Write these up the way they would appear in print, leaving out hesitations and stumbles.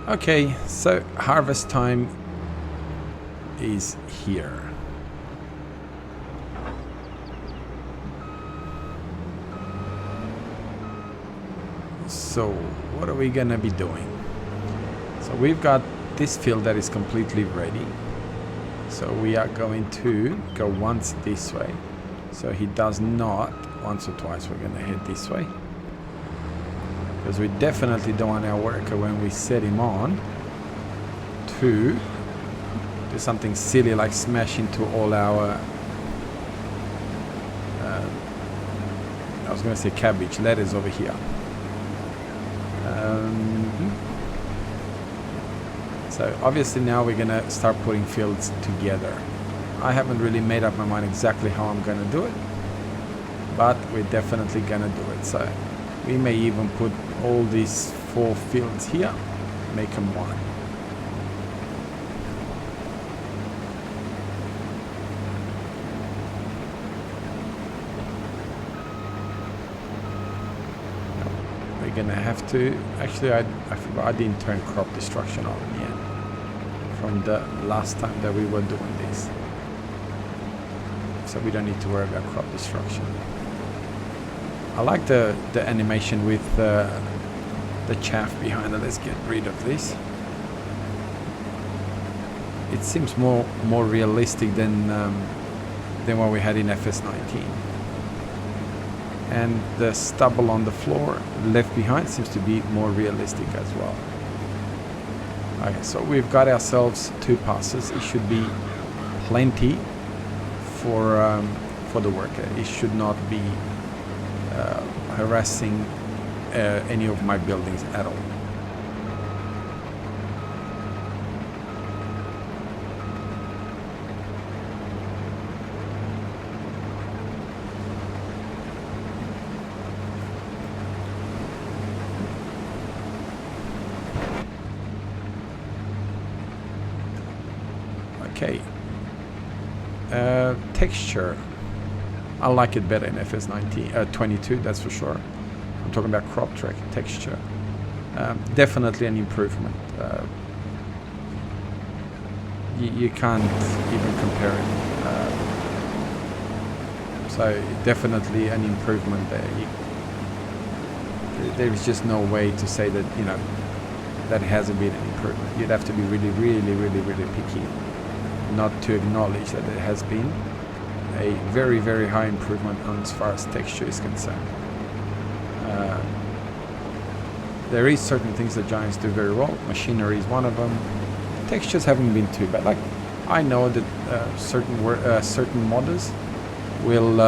Okay, so harvest time is here. So what are we gonna be doing? So we've got this field that is completely ready. So we are going to go once this way. So he does not, once or twice we're gonna head this way. Because we definitely don't want our worker, when we set him on, to do something silly like smash into all our I was going to say cabbage, lettuce over here. So obviously now we're going to start putting fields together. I haven't really made up my mind exactly how I'm going to do it, but we're definitely going to do it. So we may even put all these 4 fields here, make them one. We're gonna have to, actually I forgot I didn't turn crop destruction on yet from the last time that we were doing this. So we don't need to worry about crop destruction. I like the animation with the chaff behind it. Let's get rid of this. It seems more realistic than what we had in FS19. And the stubble on the floor left behind seems to be more realistic as well. Okay, so we've got ourselves 2 passes. It should be plenty for the worker. It should not be harassing any of my buildings at all. Okay. Texture. I like it better in FS19, 22, that's for sure. I'm talking about crop track texture. Definitely an improvement. You can't even compare it. So definitely an improvement there. There is just no way to say that, you know, that hasn't been an improvement. You'd have to be really, really, really, really picky not to acknowledge that there has been a very, very high improvement on as far as texture is concerned. There is certain things that Giants do very well. Machinery is one of them. Textures haven't been too bad. Like, I know that certain modders will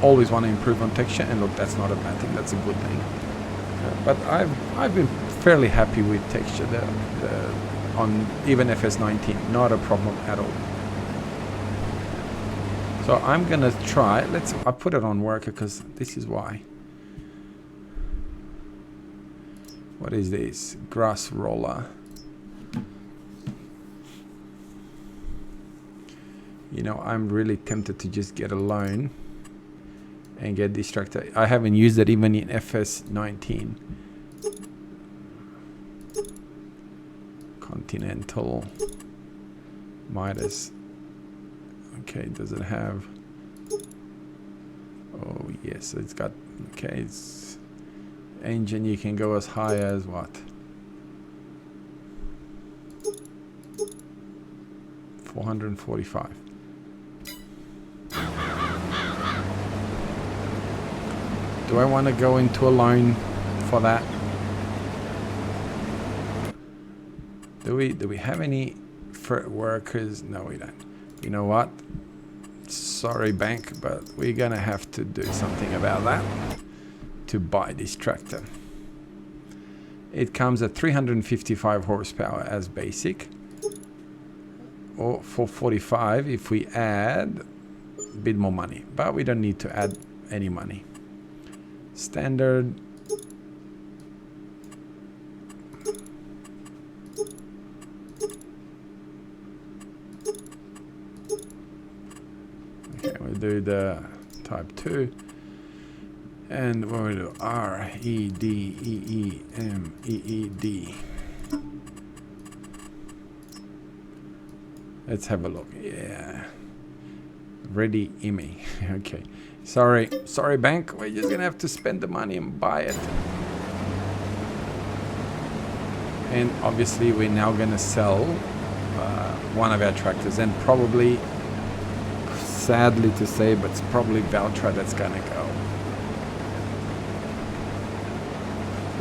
always want to improve on texture, and look, that's not a bad thing. That's a good thing. But I've been fairly happy with texture on even FS19. Not a problem at all. So I'm gonna try. I put it on worker because this is why. What is this? Grass roller. You know, I'm really tempted to just get a loan and get distracted. I haven't used it even in FS19. Continental Midas. Okay, does it have? Oh yes, it's got. Okay, it's engine. You can go as high as what? 445. Do I want to go into a loan for that? Do we have any workers? No, we don't. You know what? Sorry, bank, but we're gonna have to do something about that to buy this tractor. It comes at 355 horsepower as basic, or 445 if we add a bit more money, but we don't need to add any money. Standard. Okay, we'll do the type 2. And what we do? R-E-D-E-E-M-E-E-D. Let's have a look. Yeah. Ready IME. Okay. Sorry, bank. We're just gonna have to spend the money and buy it. And obviously we're now gonna sell one of our tractors, and probably, sadly to say, but it's probably Valtra that's gonna go.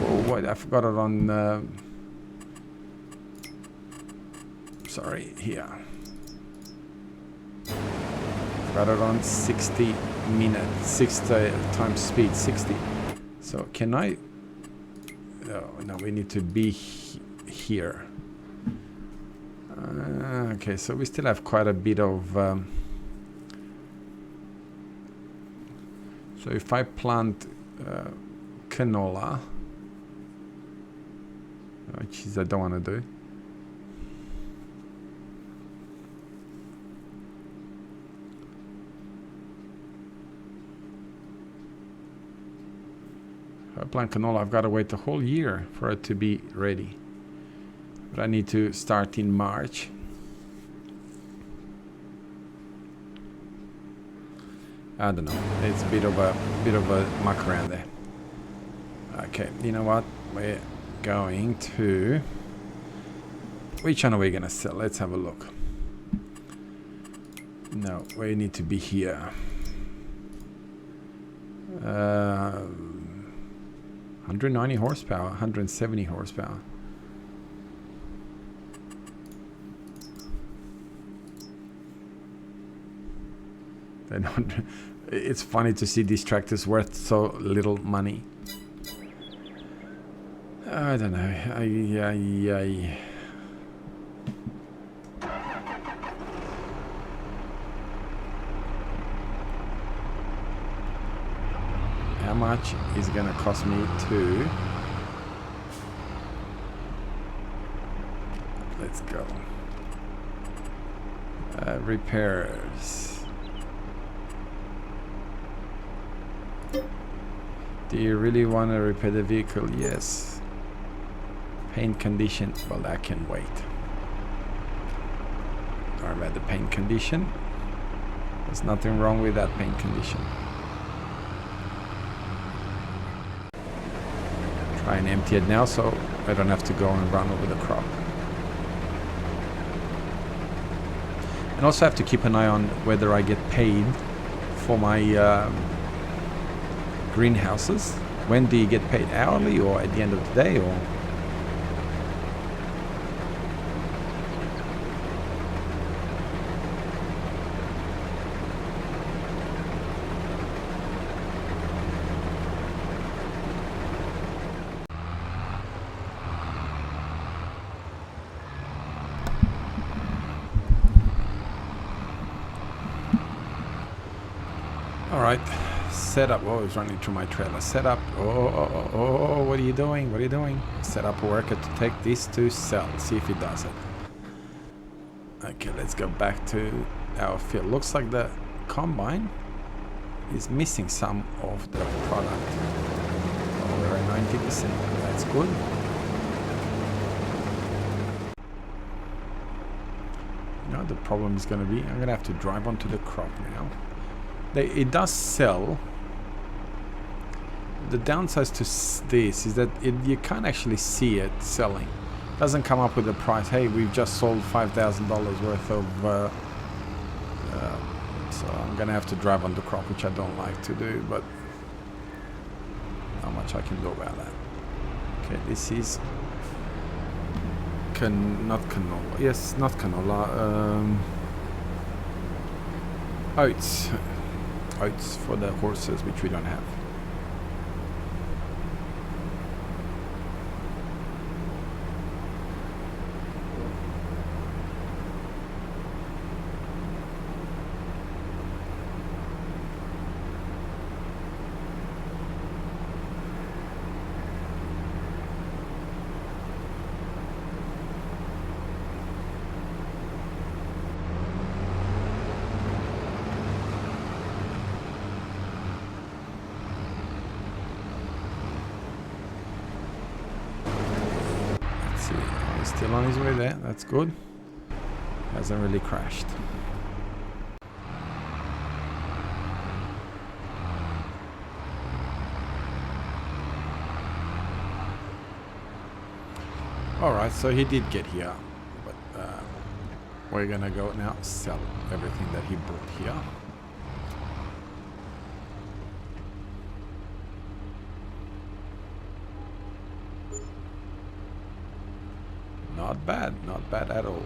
Oh, wait, I forgot it on. Sorry, here. Got it on 60 minutes, 60 times speed, 60. So can I? No, we need to be here. Okay, so we still have quite a bit of. So if I plant canola, which is I don't want to do. If I plant canola, I've got to wait the whole year for it to be ready. But I need to start in March. I don't know. It's a bit of a muck around there. Okay, you know what? We're going to. Which one are we gonna sell? Let's have a look. No, we need to be here. 190 horsepower, 170 horsepower. It's funny to see these tractors worth so little money. I don't know. How much is it gonna cost me to? Let's go. Repairs. Do you really want to repair the vehicle? Yes. Paint condition. Well, that can wait. Or about the paint condition. There's nothing wrong with that paint condition. Try and empty it now so I don't have to go and run over the crop. And also have to keep an eye on whether I get paid for my greenhouses. When do you get paid? Hourly or at the end of the day? Or all right. Set up. Oh, it's running through my trailer. Set up. Oh, what are you doing? What are you doing? Set up a worker to take this to sell. See if he does it. Okay, let's go back to our field. Looks like the combine is missing some of the product. Oh, we're at 90%. That's good. You know, the problem is going to be, I'm going to have to drive onto the crop now. It does sell. The downside to this is that you can't actually see it selling. It doesn't come up with a price. Hey, we've just sold $5,000 worth of. So I'm gonna have to drive on the crop, which I don't like to do, but not much I can do about that. Okay, this is not canola. Yes, not canola. Oats. Oats for the horses, which we don't have. Still on his way there, that's good. Hasn't really crashed. Alright, so he did get here, but we're gonna go now sell everything that he brought here. Not bad at all.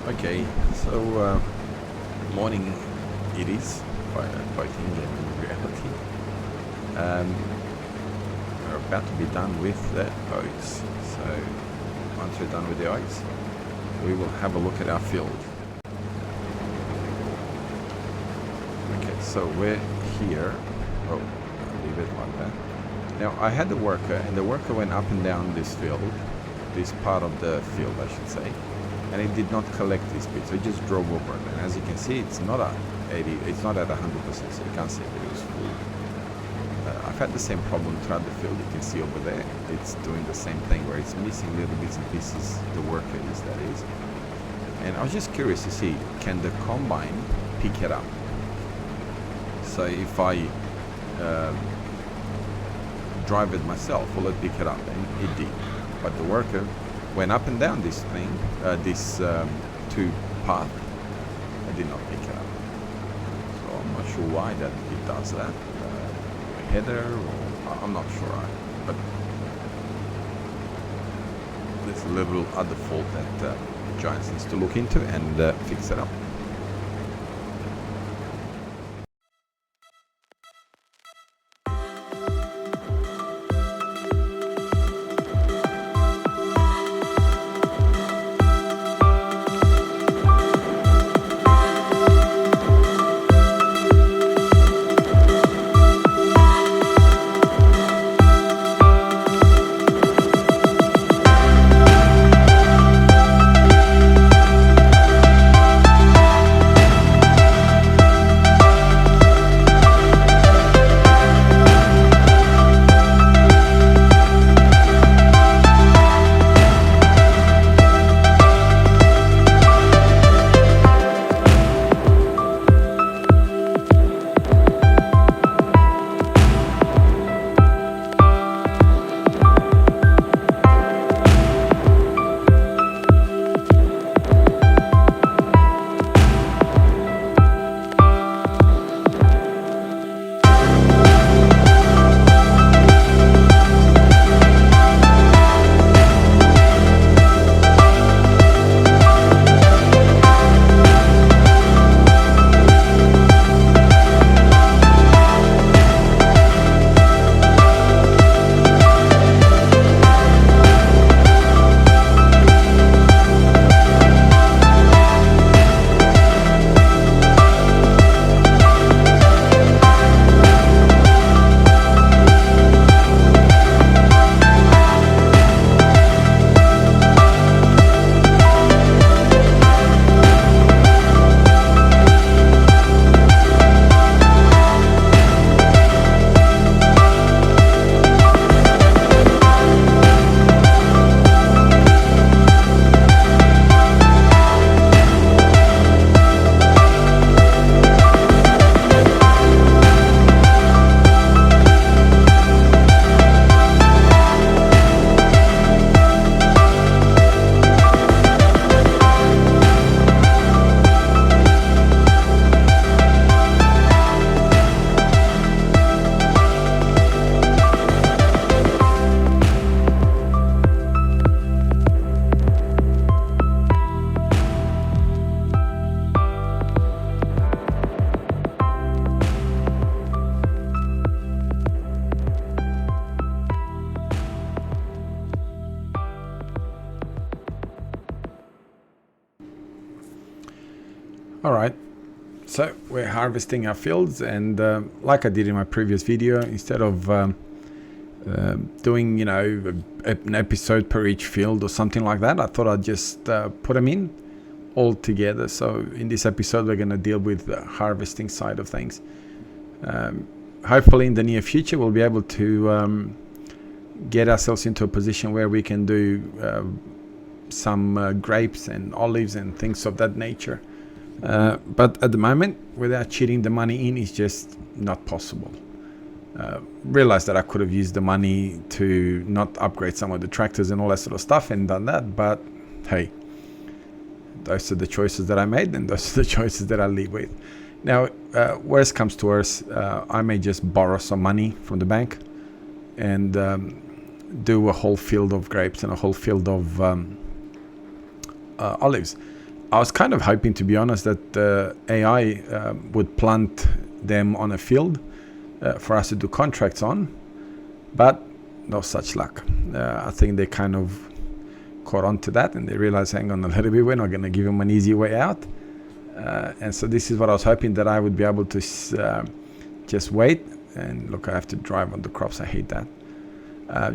Okay, so morning it is, fighting in reality. We're about to be done with the oats, so once we're done with the oats, we will have a look at our field. Okay, so we're here. Oh, I'll leave it like that. Now I had the worker, and the worker went up and down this field, this part of the field I should say, and it did not collect this bit, so it just drove over it. And as you can see, it's not at 80, it's not at 100%, so you can't see that it was full. I've had the same problem throughout the field. You can see over there, it's doing the same thing where it's missing little bits and pieces, the worker is, that is. And I was just curious to see, can the combine pick it up? So if I drive it myself, will it pick it up? And it did. But the worker went up and down this thing, this two path, I did not pick it up. So I'm not sure why that it does that. Header, or I'm not sure, but there's a little other fault that Giants needs to look into and fix it up. Alright, so we're harvesting our fields, and like I did in my previous video, instead of doing, you know, an episode per each field or something like that. I thought I'd just put them in all together. So in this episode, we're going to deal with the harvesting side of things. Hopefully in the near future, we'll be able to get ourselves into a position where we can do some grapes and olives and things of that nature. But at the moment, without cheating the money in, is just not possible. Realized that I could have used the money to not upgrade some of the tractors and all that sort of stuff and done that, but hey, those are the choices that I made, and those are the choices that I live with. Now, worst comes to worst, I may just borrow some money from the bank and do a whole field of grapes and a whole field of olives. I was kind of hoping, to be honest, that AI would plant them on a field for us to do contracts on, but no such luck. I think they kind of caught on to that and they realized, hang on a little bit, we're not going to give them an easy way out. And so this is what I was hoping, that I would be able to just wait. And look, I have to drive on the crops. I hate that.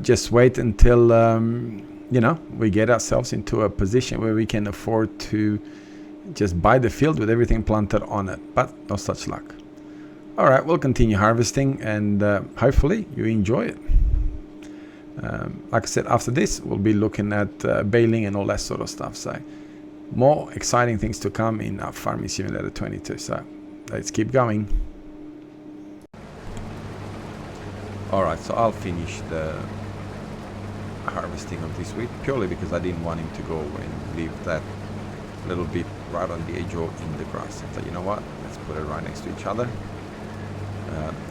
Just wait until, you know, we get ourselves into a position where we can afford to just buy the field with everything planted on it, but no such luck. All right, we'll continue harvesting and hopefully you enjoy it. Like I said, after this, we'll be looking at baling and all that sort of stuff. So more exciting things to come in our Farming Simulator 22. So let's keep going. All right, so I'll finish the harvesting of this wheat purely because I didn't want him to go and leave that little bit right on the edge or in the grass. So you know what? Let's put it right next to each other.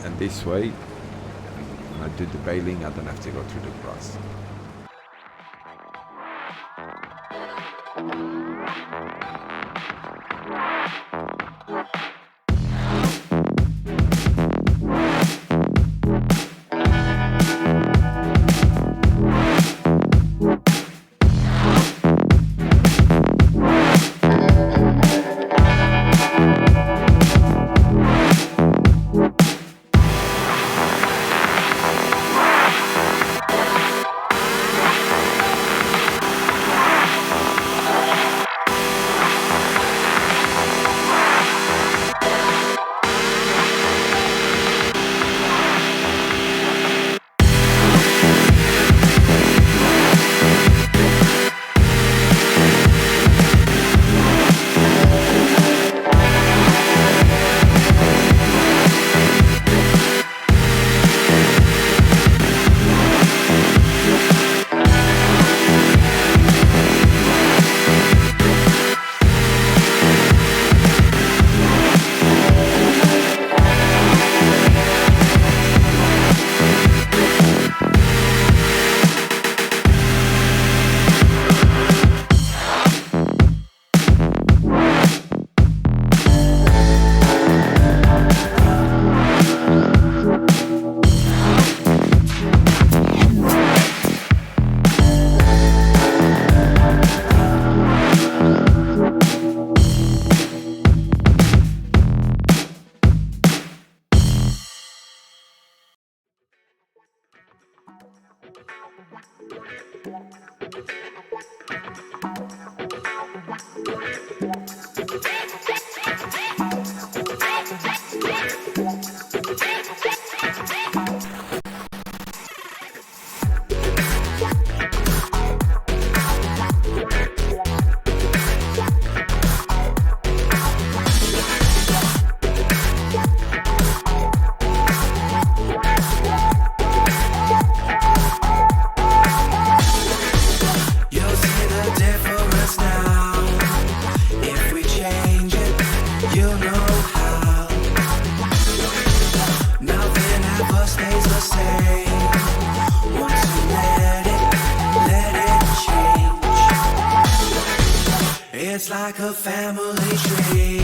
And this way, when I do the baling, I don't have to go through the grass. It's like a family tree,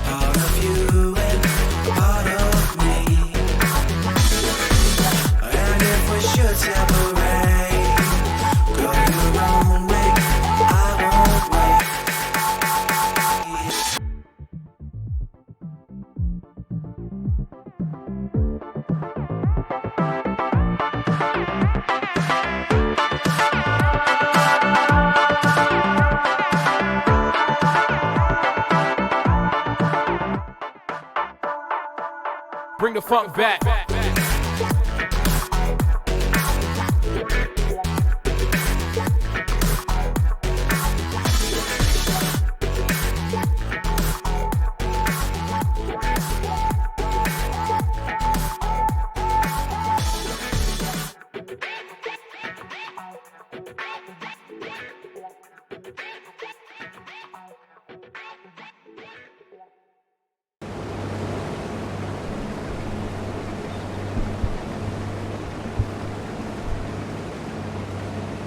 part of you and part of me. And if we should separate, go your own way, I won't wait. bring the funk back.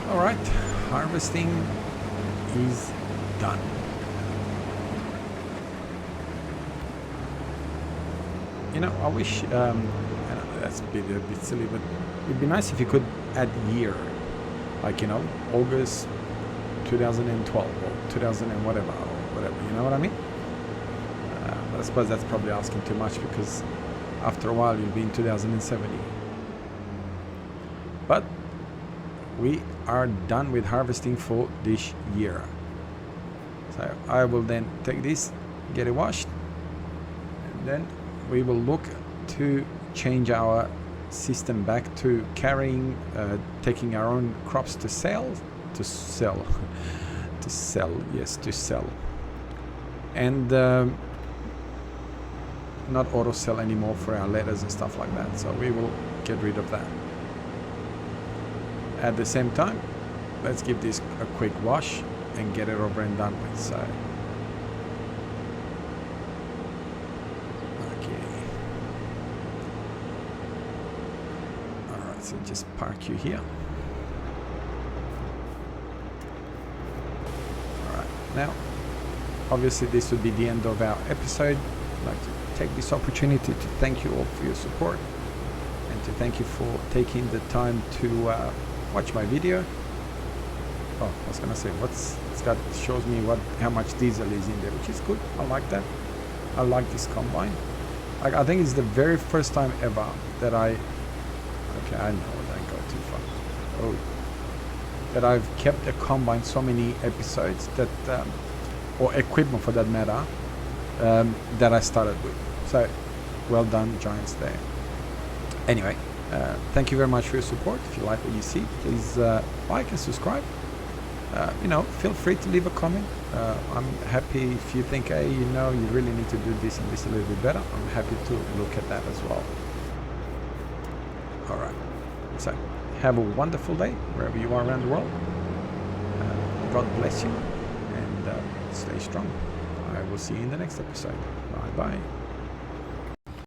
All right, harvesting is done. You know, I wish, I know that's a bit silly, but it'd be nice if you could add year, like, you know, August 2012 or 2000 and whatever, you know what I mean? But I suppose that's probably asking too much, because after a while you'll be in 2070. But we are done with harvesting for this year. So I will then take this, get it washed, and then we will look to change our system back to carrying, taking our own crops to sell, and not auto sell anymore for our letters and stuff like that. So we will get rid of that. At the same time, let's give this a quick wash and get it over and done with. So, okay. All right, so just park you here. All right, now, obviously this would be the end of our episode. I'd like to take this opportunity to thank you all for your support and to thank you for taking the time to watch my video. Oh, I was gonna say, shows me how much diesel is in there, which is good. I like that. I like this combine. I think it's the very first time ever that I know, don't go too far. Oh, that I've kept a combine so many episodes that, or equipment for that matter, that I started with. So, well done, Giants there. Anyway. Thank you very much for your support. If you like what you see, please like and subscribe. You know, feel free to leave a comment. I'm happy if you think, hey, you know, you really need to do this and this a little bit better. I'm happy to look at that as well. All right. So, have a wonderful day wherever you are around the world. God bless you and stay strong. I will see you in the next episode. Bye-bye.